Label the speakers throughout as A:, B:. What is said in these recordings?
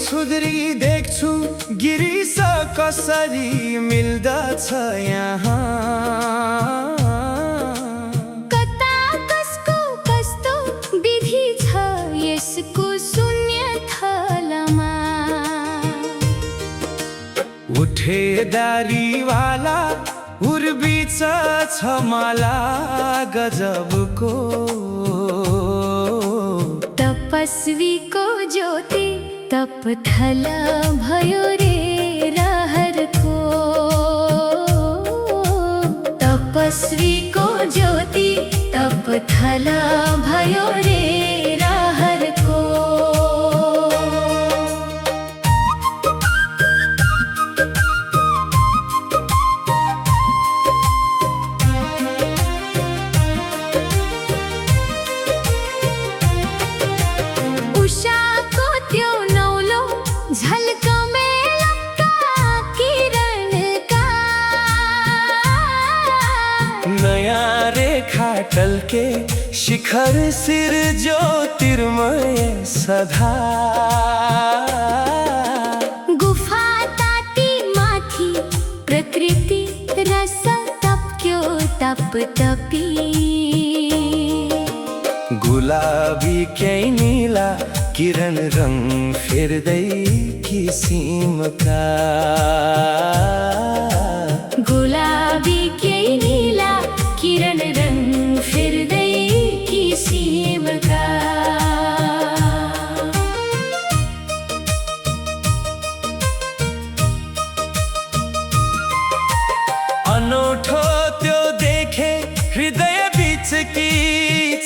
A: छुदरी देख्छु गिरिस कसरी मिल्दछ यहाँ।
B: कता कसको कस्तो विधि छ यसको शून्य थलमा।
A: उठे दारीवाला उर्बिच छ माला गजबको।
B: तपस्वीको ज्योति तपथल भयो रे रहरको। तपस्वीको ज्योति तपथल भयो रे रहरको। उषाको त्यो नौलो झल्कमेलका किरणका।
A: नयाँ रेखा टल्के शिखर सिर ज्योतिर्मय सधा।
B: गुफा ताती माथि प्रकृति रस तप्क्यो तप तपी।
A: गुलाबी क्याइ नीला किरण रङ फेर्दै किसिमका।
B: गुलाबी केही नीला किरण रङ फेर्दै किसिमका।
A: अनौठो त्यो देखे हृदय बीच की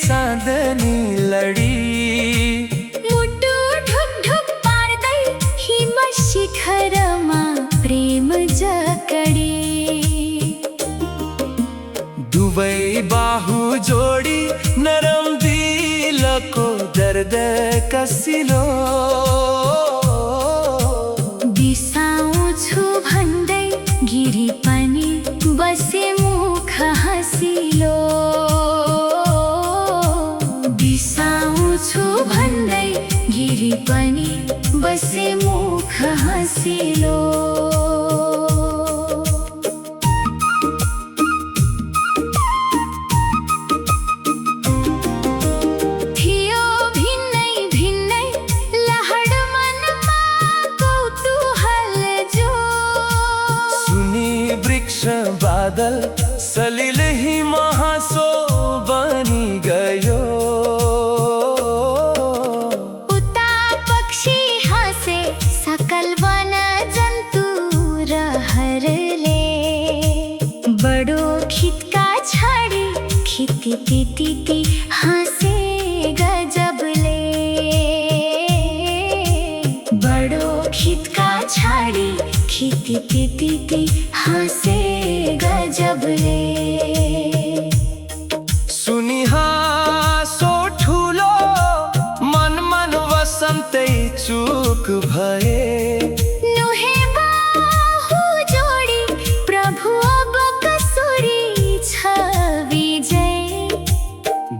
A: चाँदनी लडी।
B: मुटु ढुक ढुक पार्दै हिम शिखरमा प्रेम जकडी।
A: दुवै बाहु जोडी नरम दिलको दर्द कसिलो।
B: बिसाउँछु भन्दै गिरी पनि बसे मुख हँसिलो। बिसाउँछु भन्दै गिरी पनि बसे मुख हँसिलो। थियो भिन्नै भिन्नै लहड मनमा कौतूहल जो।
A: सुनी वृक्ष बादल सलिल हिम हाँसो बनी गयो।
B: उता पक्षी हाँसे सकल वन जन्तु रहरले। बडो खिटका छाडी खिति तिति हाँसे गजबले। बडो खिटका छाडी खिति तिति हाँसे गजबले।
A: सुनि हाँसो ठुलो मन मन वसन्तै चुक भए।
B: नुहे बाहु जोडी प्रभु अब कसुरी छ विजय।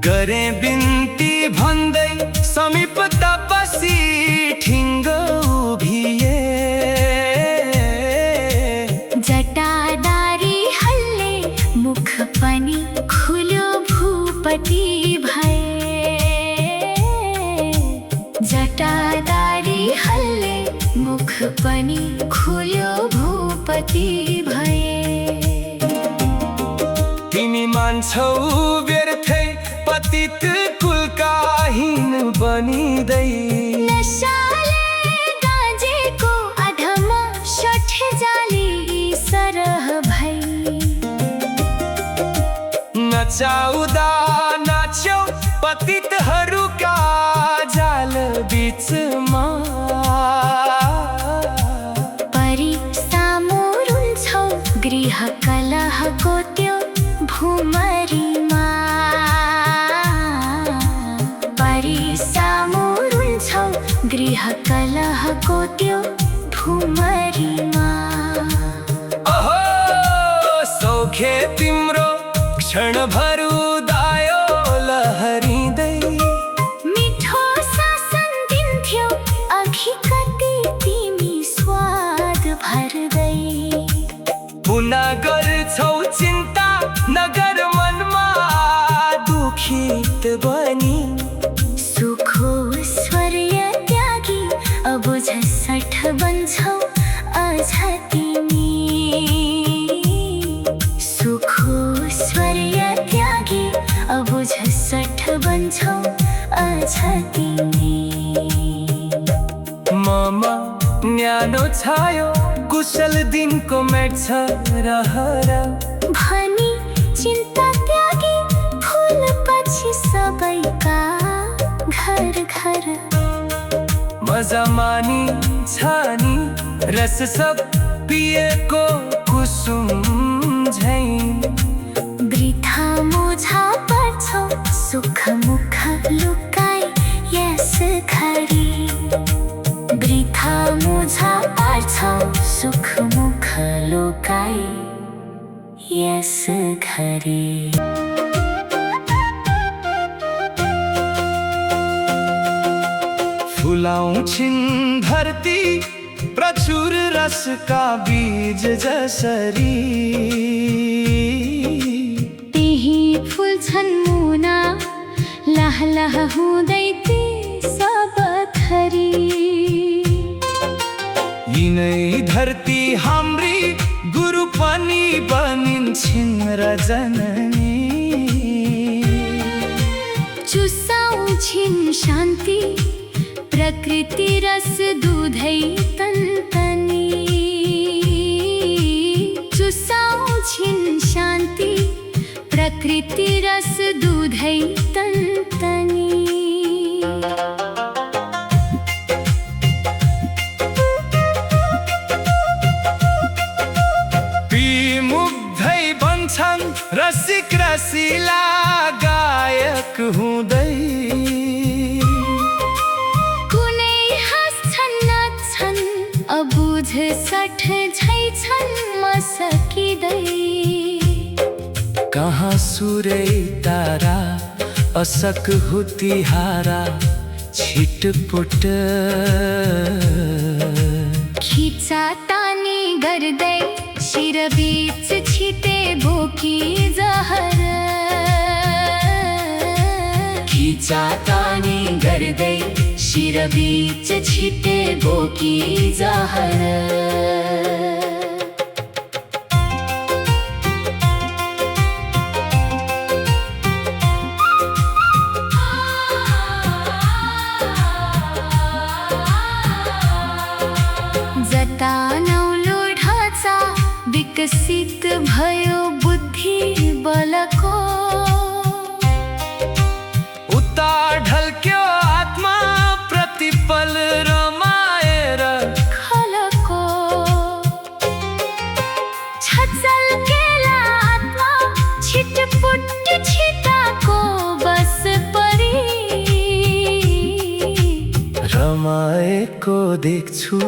A: गरे बिन्ती भन्दै समीप तपसी ठिङ्ग उभिए।
B: जटादारी हल्ले मुख पनि खुल्यो भूपति भए। जटादारी हल्ले मुख पनि खुल्यो भूपति भए।
A: तिमी मान्छौ व्यर्थै पतित कुलका हीन बनिँदै।
B: नशाले गाँजेको अधम शठ जाली सरह भई।
A: नचाउँदा नाच्यौ पतितहरूका जाल बीचमा।
B: परि सामु रुन्छौ गृह कलहको त्यो भुमरीमा। परि सामु रुन्छौ गृह कलहको त्यो भुमरीमा।
A: ओहो सौखे तिम्रो क्षणभर उदायो लहरिँदै।
B: मिठो शासन दिन्थ्यो अघि कति तिमी स्वाद भर्दै
A: पुनः गर्छौ चिन्ता नगर मनमा दुखित बनी
B: सुखो स्वर्य त्यागी अबुझ सठ बन्छौ अझ तिमी सुखो स्वर्य त्यागी अबुझ सठ बन्छौ अझ तिमी
A: ममा न्यानो छायो कुशल दिनको मेट्छ रहर
B: भनी चिन्ता त्यागी फुल पछि सबैका घर घर
A: मजा मानी छानी रस सब पिएको कुसुम झैं
B: वृथा मुझा पर्छौ सुख मुख लुकाई यस घरी वृथा मुझा पर्छौ सुख मुख लुकाई यस घरी
A: फुलाउँछिन् धरती प्रचुर रसका बीज जसरी
B: त्यही फुल्छन् मुना लह लह हुँदै ती सब थरी
A: यिनै धरती हाम्री गुरु पनि बनिन्छिन् र जननी
B: चुसाउँछिन् शान्ति प्रकृति रस दुधै तन्तनी चुसाउँछिन् शान्ति प्रकृति रस दुधै तन्तनी
A: मुग्धै बन्छन् रसिक रसिला गायक हुँदै
B: कुनै हाँस्छन् नाच्छन् अबुझ सठ झै छन् मसकिँदै
A: कहाँ सुरै तारा असक हुतिहारा छिटपुट
B: खिचा तानी गर्दै शिर बीच छिटे बोकी जहर
A: खिचा
B: तानी गर्दै शिर बीच छिटे बोकी जहर जता नौलो ढाँचा विकसित भयो बुद्धि बलको
A: उता ढल्क्यो आत्मा प्रतिपल रमाएर
B: खलको छचल केला आत्मा छिटपुट छिटाको बस परी
A: रमाएको देख्छु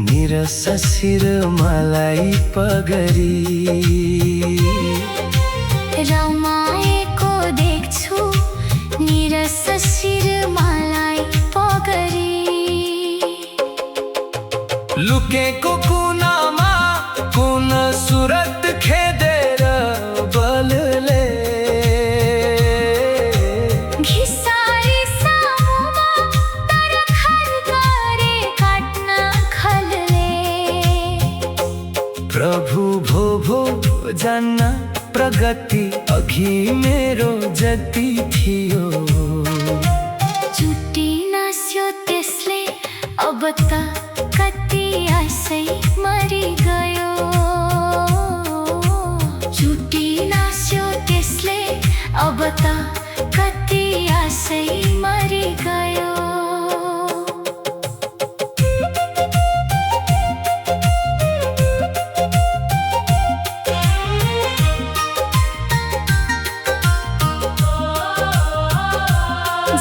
A: निरस शिर मलाई पगरी
B: रमाएको देख्छु निरस शिर मलाई पगरी
A: लुकेको कुनामा कुन सुरत खेदेर बलले
B: घिसारी सामुमा तर खरकारे काट्न खलले
A: प्रभु भो भो जान्न प्रगति अघि मेरो जति थियो
B: छुट्टी नास्यो त्यसले अब त कति आशै मरि गयो छुट्टी नास्यो त्यसले अब त कति आशै मरि गयो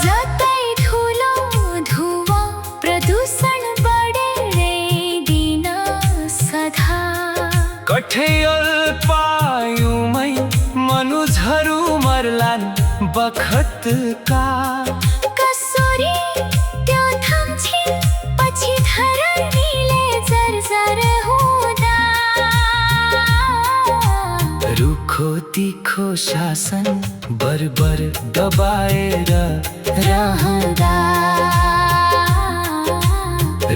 B: जतै ठुलो धुवा प्रदूषण बढेरै दिन सधा
A: कठेल पायुमै मनुजहरू मर्लान् बखतका
B: कसरी त्यो थाम्छिन् पछि धरा
A: तिखो शासन बरबर दबाएर
B: रहँदा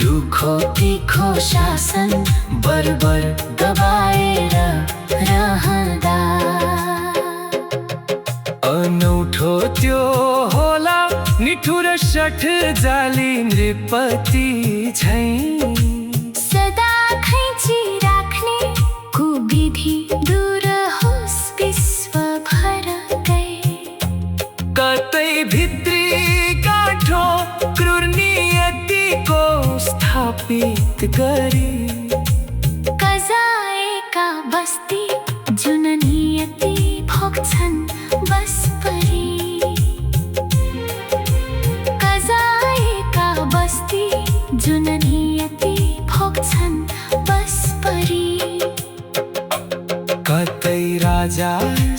A: रुखो तिखो शासन बरबर दबाएर
B: रहँदा
A: अनौठो त्यो होला निठुर शठ जाली नृपति झैं
B: सदा खैँची राख्ने कुविधि दूर होस् विश्वभरकै
A: कतै भित्री गाँठो क्रूर नियतिको स्थापित गरी
B: कजाएका बस्ती जुन नियति भोग्छन् बस परी कजाएका बस्ती जुन नियति भोग्छन् बस परी
A: कतै राजा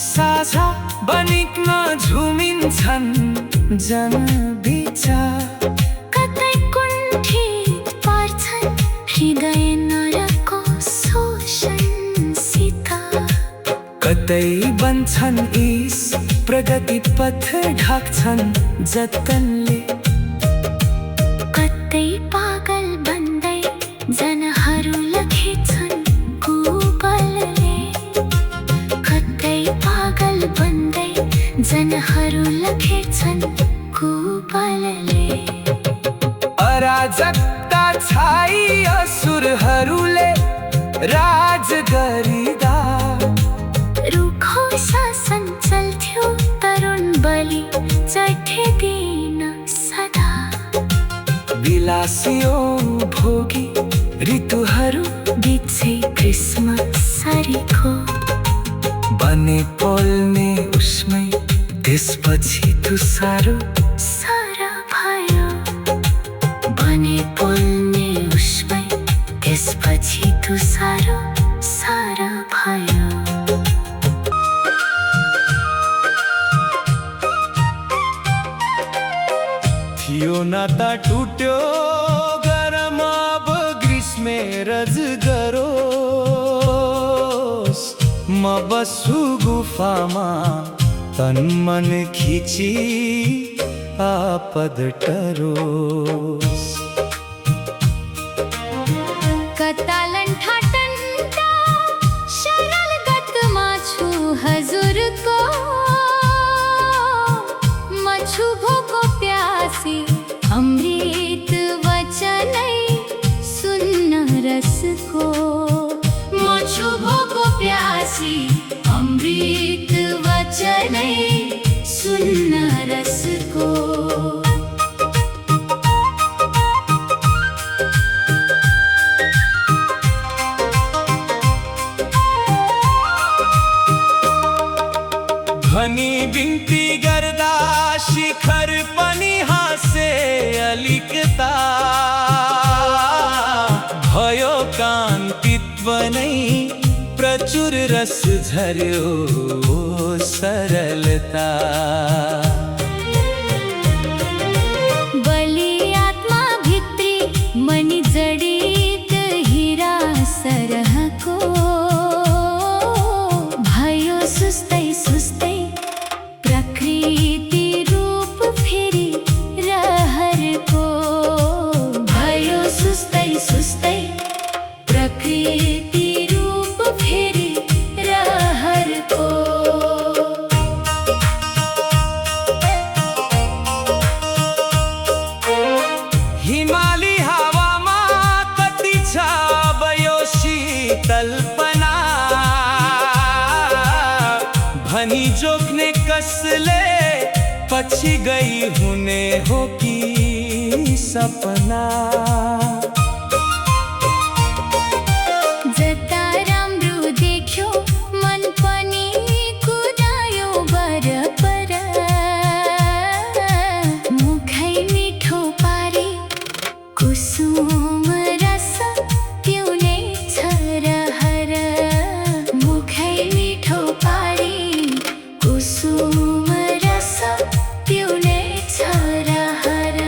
A: साझा बनिक्न झुमिन्छन् जनविचार
B: कतै कुण्ठित पार्छन् हृदय नरको शोषणसित
A: कतै बन्छन् ईश प्रगति पथ ढाक्छन् जतनले
B: कतै पागल बन्दै जनहरू लखेछन् कुबलले कतै पागल बन्दै जनहरू लखेछन् कुबलले
A: अराजकता छाई असुरहरूले राज गरिदा
B: रुखो शासन चल्थ्यो तरुण बलि चढे दिन सदा
A: विलासियो भोगी ऋतुहरू
B: बित्छै क्रिसमस सरीको
A: बने पोल्ने उसमै त्यसपछि तुसारो
B: सारा भयो बने पोल्ने उसमै त्यसपछि तुसारो सारा भयो
A: थियो नाता टुट्यो गरम अब ग्रीष्मे रज गरोस् म बस्छु गुफामा तन मन खिची आपद टरोस्
B: कता लन्ठाटन्टा सरल गतमा छु हजुरको म छु भोको प्यासी अमृत वचनै सुन्न रसको म छु भोको प्यासी अमृत वचनै सुन्न रसको
A: भनी बिन्ती गर्दा शिखर पनि हाँसे अलिकता भयो कान्तित्व नै प्रचुर रस झर्यो सरलता
B: बलि आत्मा भित्री मनि जडित हीरा सरहको भयो सुस्तै सुस्तै प्रकृति रूप फेरि रहरको भयो सुस्तै सुस्तै प्रकृति रूप फेरि रहरको
A: हिमाली हावामा कति छ भयो शीतलपना भनी जोख्ने कसले पछि गई हुने हो कि सपना
B: जता राम्रो देख्यो मन पनि कुदायो बरपर मुखै मिठो पारी कुसुम रस पिउने छ रहर मुखै मिठो पारी कुसुम रस पिउने छ रहर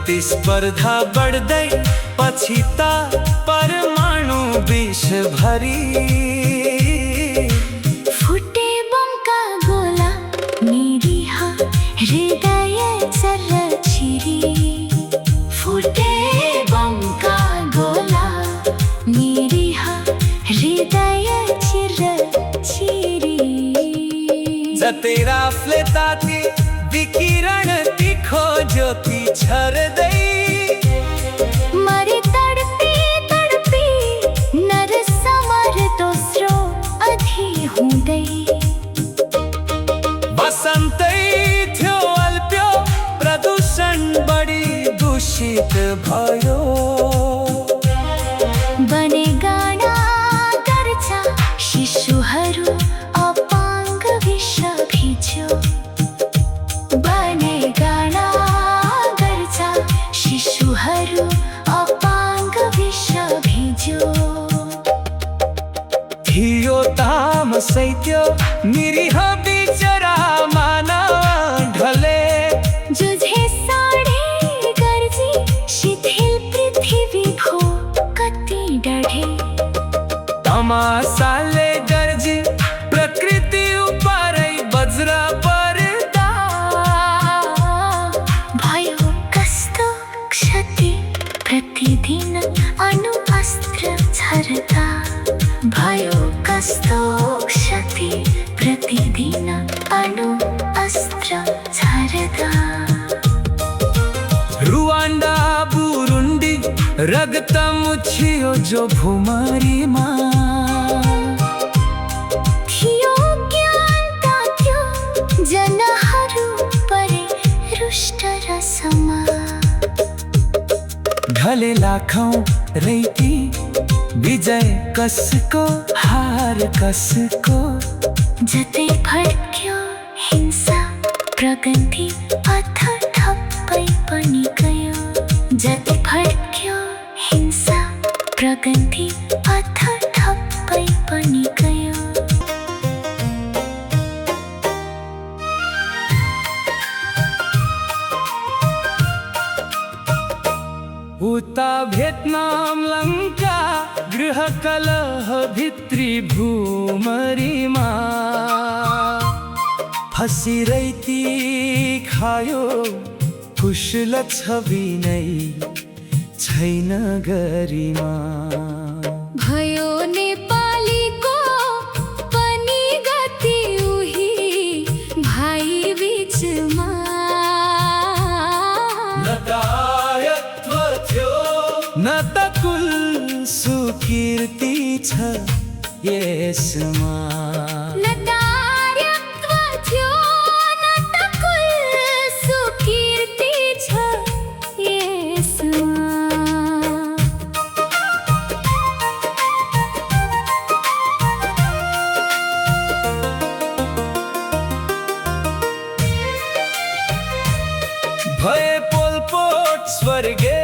A: प्रतिस्पर्धा बढ्दै पछि त परमाणु विष भरी
B: फुटे बमका गोला निरीह हृदय चरचिरी फुटे बमका गोला निरीह हृदय चिरचिरी
A: जतै राफले ताती विकिरण तिखो ज्योति छर्दै
B: मरे तडपी तडपी नर समर दोस्रो अधि हुँदै
A: बसन्तै थियो अल्प्यो प्रदूषण बढी दूषित भयो
B: बने गाना गर्छ शिशुहरू अपाङ्ग विष भिज्यो बने गाना गर्छ शिशुहरू अपाङ्ग विष भिज्यो
A: थियो तामसै त्यो निरीह बिचरा मानव ढले
B: जुझे साडे गर्जी शिथिल पृथ्वी भो कति डढे
A: तमासाले गर्जी प्रकृति उपरै वज्र पर्दा
B: भयो कस्तो क्षति प्रतिदिन अणु अस्त्र झर्दा भयो कस्तो क्षति प्रतिदिन अणु अस्त्र झर्दा
A: रुवान्डा बुरुन्डी रगत मुछियो जो भुमरीमा
B: थियो ज्ञानता थियो जनहरू परे रुष्ट रसमा
A: ढले लाखौं रैती विजय कसको हार कसको
B: जतै भड्क्यो हिंसा प्रगति अथ ठप्पै पनि गयो जतै भड्क्यो हिंसा प्रगति अथ ठप्पै पनि गयो
A: उता भियतनाम लङ्का गृह कलह भित्री भूमरीमा हँसिरैती खायो कुशल छवि नै छैन गरिमा
B: भयो नेपालीको पनि गति उही भाइ बीचमा
A: न त कुल सुकीर्ति छ यसमा
B: न दार्यत्व थियो न त कुल सुकीर्ति छ यसमा
A: भए पोलपोट स्वर्गे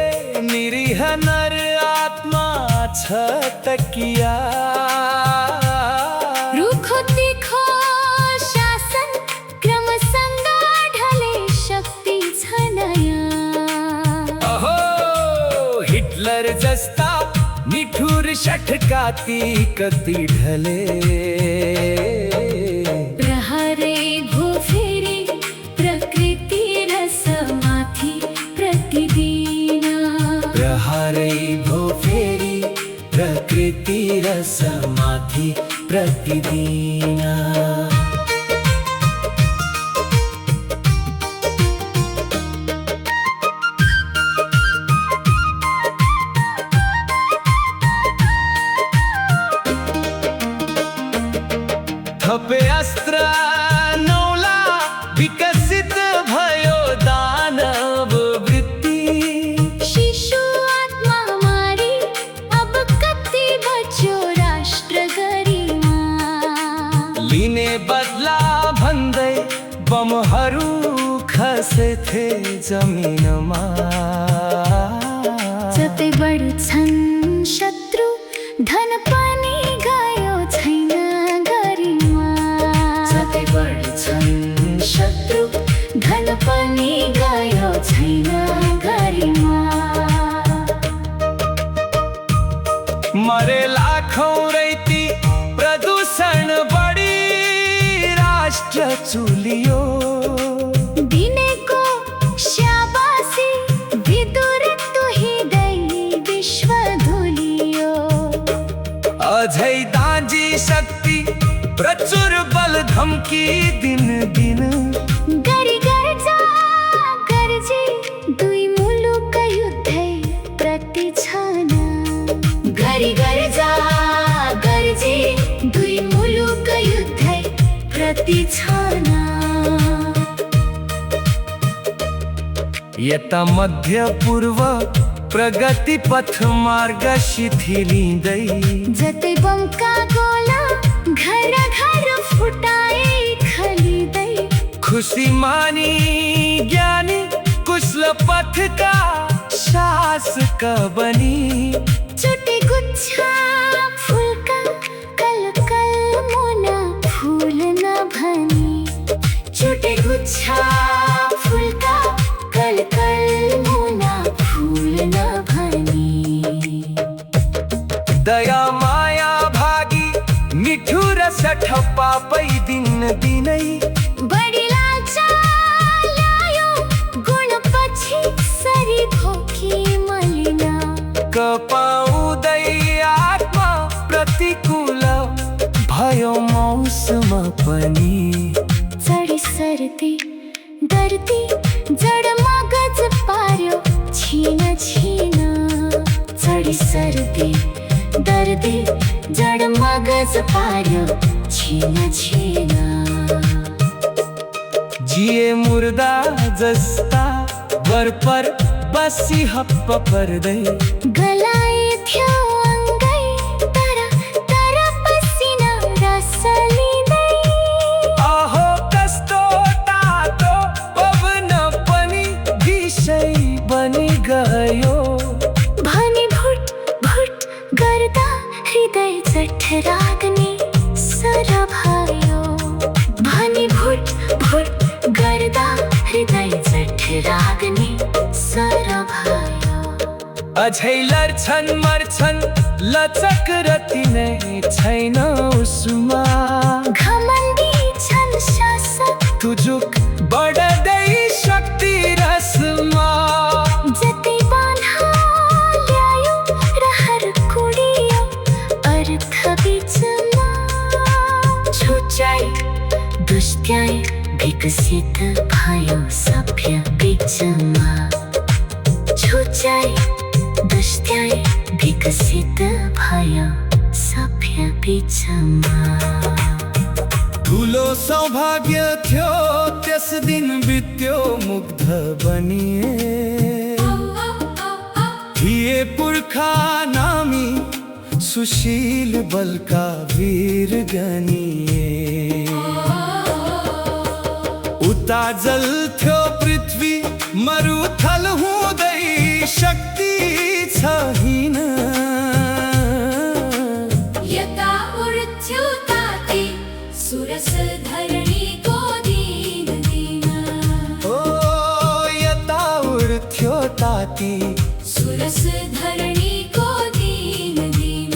A: निरीह नर आत्मा छ तकिया
B: रुखो तिखो शासन क्रमसँग ढले शक्ति छ नयाँ
A: अहो हिटलर जस्ता निठुर षठकाती कति ढले
B: प्रहरै भो फेरि प्रकृति रसमाथि प्रतिदिन
A: प्रहारै भो फेरि प्रकृति रसमाथि प्रतिदिन थपे अस्त्र नौला विकसित भयो दानव वृत्ति
B: शिशु आत्मा मारी अब कति बच्यो राष्ट्र गरिमा
A: लिने बदला भन्दै बमहरू खसेथे जमिनमा
B: जतै बढ्छन् शत्रु धन पनि गयो छैन गरिमा जतै बढ्छन् शत्रु धन पनि गयो छैन गरिमा
A: प्रचुर बल धमकी दिन दिन
B: गरी गर्जा गर्जी दुई मुलुक युद्धै प्रति छन् गरी गर्जा गर्जी दुई मुलुक युद्धै प्रति छन्
A: यता मध्य पूर्व प्रगति पथ मार्ग शिथिलिँदै
B: जतै बमका गोला घर घर फुटाए खलिँदै
A: खुशी मानी ज्ञानी कुशल पथका शासक बनी
B: छुटे गुच्छा फुलका कलकल मुना फूल न भनी छुटे गुच्छा फुलका कलकल मुना फूल न भनी
A: दया माया भागी निठुर सठप्पा पै दिन दिनै
B: बढी लालचा ल्यायो गुण पछि सरी भोकी मलिना
A: कपाउँदै आत्मा प्रतिकूल भयो मौसम पनि
B: चढी सर्दी डर्दी जड मगज पार्यो छिन छिन चढी सर्दी डर्दी जड मगज पार्यो छिन छिन
A: जिए मुर्दा जस्ता वर पर बसी हप्प पर्दै
B: गलाए थियो अङ्गै तर पसिना रस लिँदै
A: आहो कस्तो तातो पवन पनि विषय बनि गयो
B: भनी भुट भुट गर्दा हृदय जठराग्नि सर भयो भनी भुट भुट गर्दा हृदय जठराग्नि सर भयो
A: अझै लड्छन् मर्छन् लचक रति नै छैन उसमा
B: घमण्डी छन् शासक
A: तुजुक बढ्दै शक्ति रसमा
B: जतै बान्हा ल्यायो रहर कुडियो अर्थ बीचमा छुचाइ दुष्ट्याइ विकसित भयो सभ्य बीचमा छुचाइ दुष्ट्याइ विकसित भयो सभ्य बीचमा
A: ठुलो सौभाग्य थियो त्यस दिन बित्यो मुग्ध बनिए थिए पुर्खा नामी सुशील बलका वीर गनिए उता जल्थ्यो पृथ्वी मरुथल हुँदै शक्ति छैन
B: यता उड्थ्यो ताती सुरस धरणीको दिन दिन
A: ओ यता उड्थ्यो ताती
B: सुरस धरणीको दिन दिन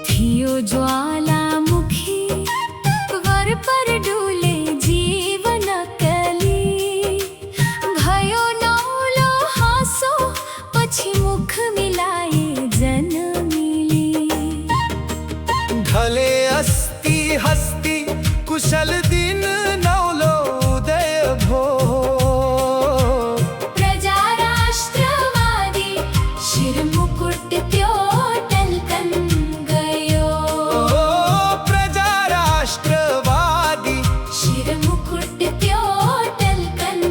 B: थियो ज्वालामुखी वर पर डुले जीवन कली भयो नौलो हाँसो पछि मुख मिलाए जन मिली
A: ढले अस्ति हस्ती कुशल दिन नौलो उदय भो
B: प्रजा राष्ट्रवादी शिर मुकुट त्यो टल्कन गयो
A: प्रजा राष्ट्रवादी
B: शिर मुकुट त्यो टल्कन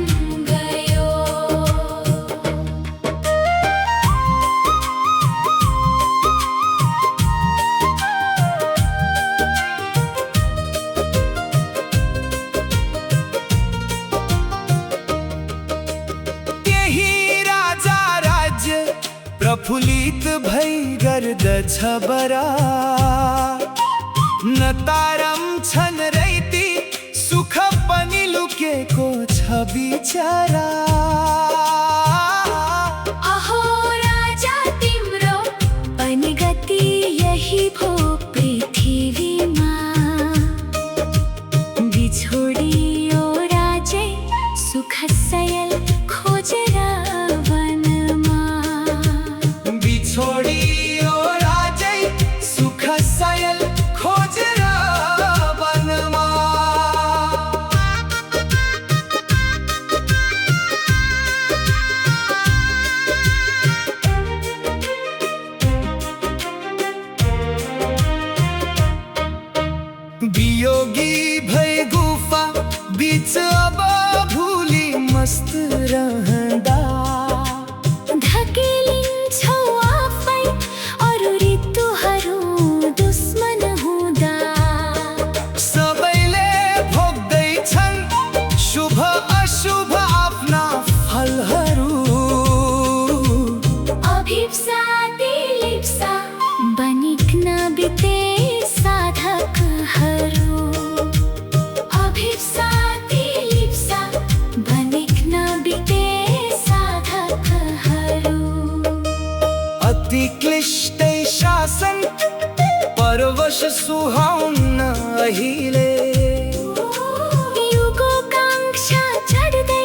B: गयो
A: त्यही राजा राज्य प्रफुल्लित भई गर्दछ बरा न तारम छन् रैती सुख पनि लुकेको छ बिचारा
B: अहो राजा तिम्रो पनि गति यही भो पृथ्वीमा बिछोडियो राजै सुख सयल खोजेर वनमा
A: बिछोडियो राजै सुख सयल खोजेर वियोगी भय गुफा बीच अब भूली मस्त रहँदा
B: धकेलिन्छौ आफै अरू ऋतुहरू दुश्मन हुँदा
A: सबैले भोग्दैछन् शुभ अशुभ आफ्ना फलहरू
B: अभिप्सा दिलिप्सा बनिक्न बिते साधकहरू अभिप्सा दिलिप्सा बनिक्न बिते साधकहरू
A: अति क्लिष्टै शासन परवश सुहाउन अहिले
B: युगोकांक्षा चढ्दै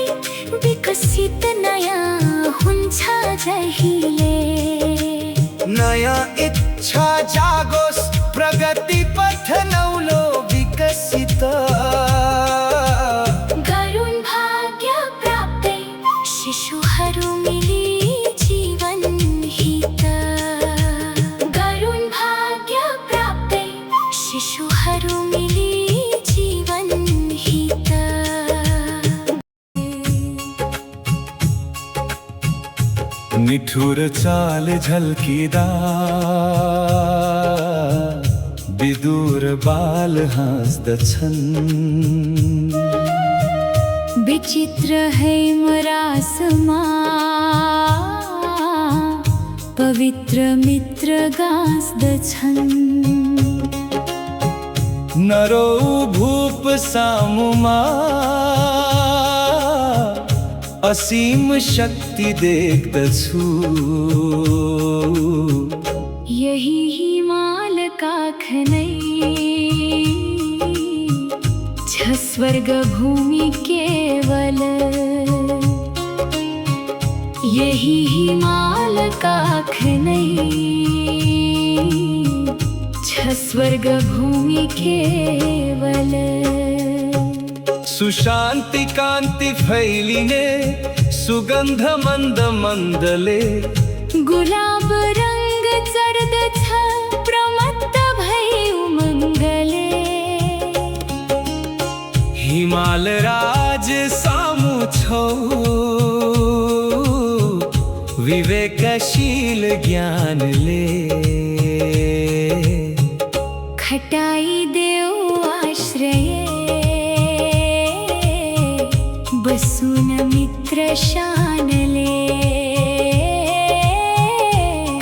B: विकसित नयाँ हुन्छ जहिले
A: नयाँ इच्छा जागोस् प्रगति पथ नौलो विकसित
B: गरून् भाग्य प्राप्तै शिशुहरू मिली जीवन हित गरून् भाग्य प्राप्तै शिशुहरू मिली जीवन हित
A: निठुर चाल झल्किदा विदुर बाल हाँस्दछन्
B: विचित्र हेमरासमा पवित्र मित्र गाँस्दछन्
A: नरौ भूप सामुमा असीम शक्ति देख्दछु
B: यही हिमाल काखनै छ स्वर्ग भूमि केवल यही हिमाल काखनै छ स्वर्ग भूमि केवल
A: सुशान्ति कान्ति फैलिने सुगन्ध मन्द मन्दले
B: गुलाब रंग चढ्दछ प्रमत्त भई उमङ्गले
A: हिमाल राज सामु छौ विवेकशील ज्ञानले
B: खटाई देऊ आश्रय बसून मित्र शानले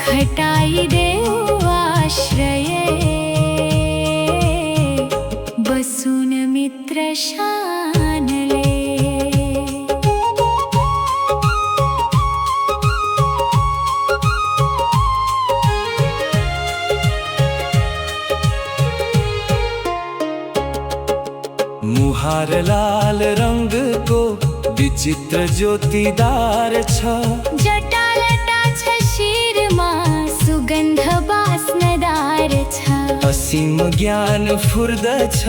B: खटाई देऊ आश्रय बसून मित्र शानले
A: मुहार लाल रंग को विचित्र ज्योतिदार छ
B: जटालटा छ शिरमा सुगन्ध बास्नदार छ
A: असीम ज्ञान फुर्दछ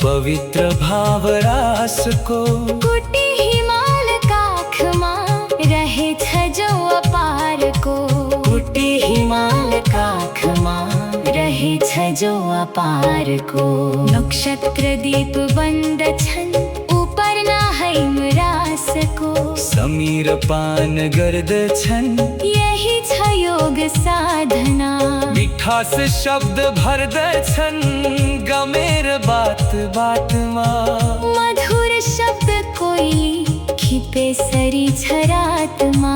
A: पवित्र भाव रासको
B: कुटी हिमाल काखमा रहेछ जो अपारको कुटी हिमाल काखमा रहेछ जो अपारको नक्षत्र दीप बन्द छन् उपर नहैम रासको
A: समीर पान गर्दछन्
B: यही छ योग साधना
A: मिठास शब्द भर्दछन् गमेर बात बातमा
B: मधुर शब्द कोइली खिपे सरी छ रातमा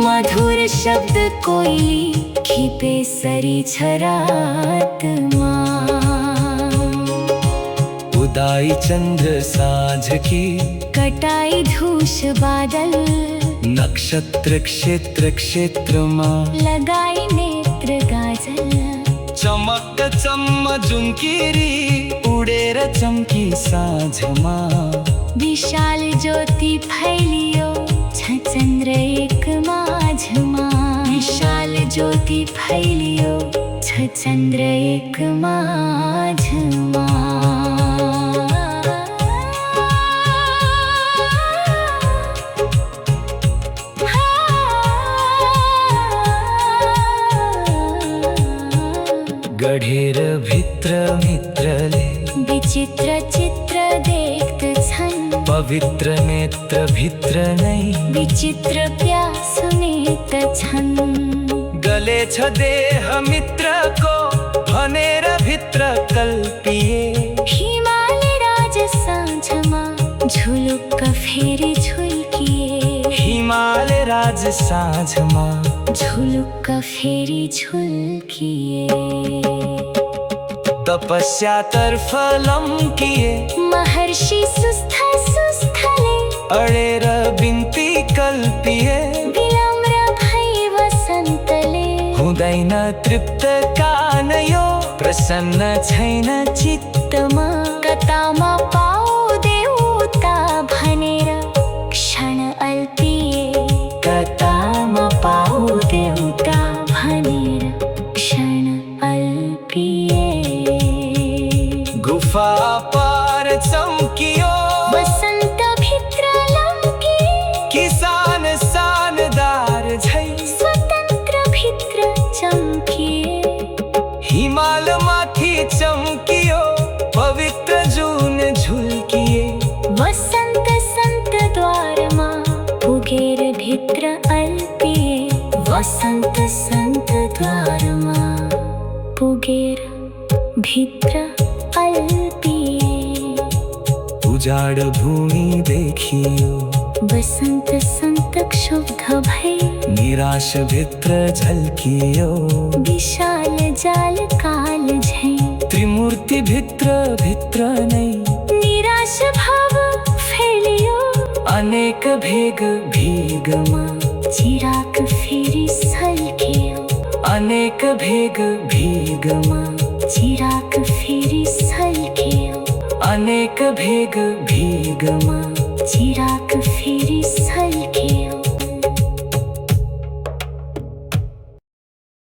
B: मधुर शब्द कोइली खिपे सरी छ रातमा
A: उदाई चंद्र साँझ की
B: कटाई धूस बादल
A: नक्षत्र क्षेत्र क्षेत्रमा
B: लगाई नेत्र गाजल
A: चमक चम्म जुनकीरी उडेर चम्की साँझमा
B: विशाल ज्योति फैलियो छ चन्द्र एक माझमा विशाल ज्योति फैलियो छ चन्द्र एक माझमा
A: गढेर भित्र मित्रले
B: विचित्र चित्र देखत छन्
A: पवित्र नेत्र भित्र नै
B: विचित्र प्यास नेत छन्
A: गले छ देह मित्रको भनेर भित्र कल्पिए
B: हिमाली राज साँझमा झुलुक्क फेरि झुल्किए
A: हिमाल राज साँझमा
B: झुलुक्क फेरि झुल्किए
A: तपस्यातर्फ लम्किए
B: महर्षि सुस्थ सुस्थले
A: अडेर बिन्ती कल्पिए
B: विनम्र भई वसन्तले
A: हुँदैन तृप्त कान यो प्रसन्न छैन चित्तमा
B: कतामा पाऊ देउता भनेर क्षण अल्पिए
A: कतामा
B: पाऊ देउता भनेर क्षण अल्पिए
A: गुफा पार चम्कियो
B: वसन्त भित्र लम्किए
A: किसान सानदार झै
B: स्वतन्त्र भित्र चम्किए
A: हिमाल माथि चम्कियो पवित्र जुन झुल्किए
B: वसन्त सन्त द्वारमा पुगेर भित्र अल्पिए वसन्त सन्त द्वारमा पुगेर भित्र अल्पिए
A: उजाड भूमि देखियो
B: वसन्त सन्त क्षुब्ध भई
A: निराश भित्र झल्कियो
B: विशाल जाल काल झै
A: त्रिमूर्ति भित्र नै
B: निराश भाव फैलियो
A: अनेक भेग भीगमा
B: चिराग फेरि सल्कियो
A: अनेक भेग भीगमा
B: चिराग फेरि सल्कियो
A: अनेक भेग भीगमा
B: चिराग फेरि